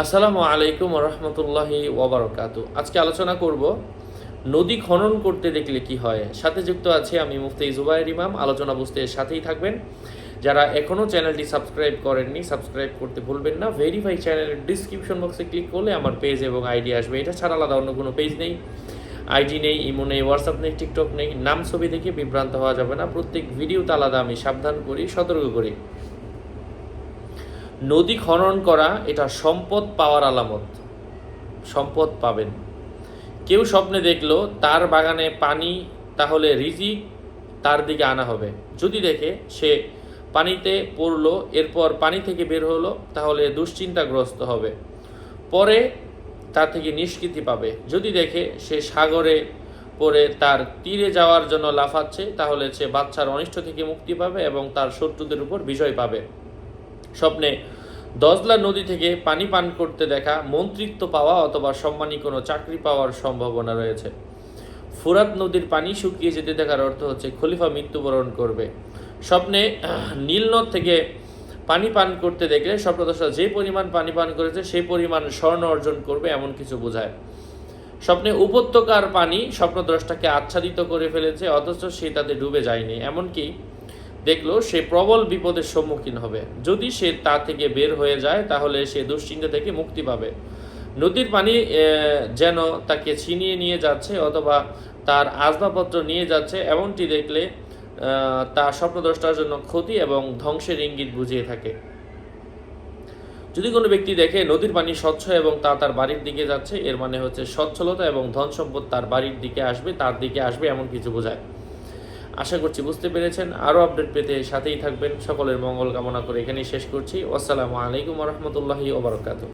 আসসালামু আলাইকুম রহমতুল্লাহি ওবরাকাতু। আজকে আলোচনা করব নদী খনন করতে দেখলে কি হয়। সাথে যুক্ত আছে আমি মুফতি জুবায়ের ইমাম। আলোচনা বুঝতে সাথেই থাকবেন। যারা এখনও চ্যানেলটি সাবস্ক্রাইব করেননি সাবস্ক্রাইব করতে ভুলবেন না। ভেরিফাই চ্যানেলের ডিসক্রিপশন বক্সে ক্লিক করলে আমার পেজ এবং আইডি আসবে। এটা ছাড়া আলাদা অন্য কোনো পেজ নেই, আইডি নেই, ইমো নেই, হোয়াটসঅ্যাপ নেই, টিকটক নেই। নাম ছবি দেখে বিভ্রান্ত হওয়া যাবে না। প্রত্যেক ভিডিওতে আলাদা আমি সাবধান করি, সতর্ক করি। নদী খনন করা এটা সম্পদ পাওয়ার আলামত। সম্পদ পাবেন। কেউ স্বপ্নে দেখলো তার বাগানে পানি, তাহলে রিজিক তার দিকে আনা হবে। যদি দেখে সে পানিতে পড়লো, এরপর পানি থেকে বের হলো, তাহলে দুশ্চিন্তাগ্রস্ত হবে, পরে তার থেকে নিষ্কৃতি পাবে। যদি দেখে সে সাগরে পড়ে তার তীরে যাওয়ার জন্য লাফাচ্ছে, তাহলে সে বাচ্চার অনিষ্ট থেকে মুক্তি পাবে এবং তার শত্রুদের উপর বিজয় পাবে। স্বপ্নে দজলা নদী থেকে পানি পান করতে দেখা মন্ত্রিত্ব পাওয়া অথবা সম্মানী কোনো চাকরি পাওয়ার সম্ভাবনা রয়েছে। ফুরাত নদীর পানি শুকিয়ে যেতে দেখার অর্থ হচ্ছে খলিফা মৃত্যুবরণ করবে। স্বপ্নে নীল নদ থেকে পানি পান করতে দেখলে স্বপ্নদ্রষ্টা যে পরিমাণ পানি পান করেছে সেই পরিমাণ স্বর্ণ অর্জন করবে, এমন কিছু বোঝায়। স্বপ্নে উপত্যকার পানি স্বপ্নদ্রষ্টাকে আচ্ছাদিত করে ফেলেছে, অথচ সে তাতে ডুবে যায়নি। এমনকি দেখলো সে প্রবল বিপদের সম্মুখীন হবে। যদি সে তা থেকে বের হয়ে যায়, তাহলে সে দুশ্চিন্তা থেকে মুক্তি পাবে। নদীর পানি যেন তাকে ছিনিয়ে নিয়ে যাচ্ছে অথবা তার আসবাবপত্র নিয়ে যাচ্ছে, এমনটি দেখলে তা স্বপ্নদ্রষ্টার জন্য ক্ষতি এবং ধ্বংসের ইঙ্গিত বুঝিয়ে থাকে। যদি কোনো ব্যক্তি দেখে নদীর পানি স্বচ্ছ এবং তা তার বাড়ির দিকে যাচ্ছে, এর মানে হচ্ছে সচ্ছলতা এবং ধন সম্পদ তার বাড়ির দিকে আসবে, তার দিকে আসবে, এমন কিছু বোঝায়। আশা করছি বুঝতে পেরেছেন। আরও আপডেট পেতে সাথেই থাকবেন। সকলের মঙ্গল কামনা করে এখানেই শেষ করছি। আসসালামু আলাইকুম রহমতুল্লাহি ওবরাকাতুহু।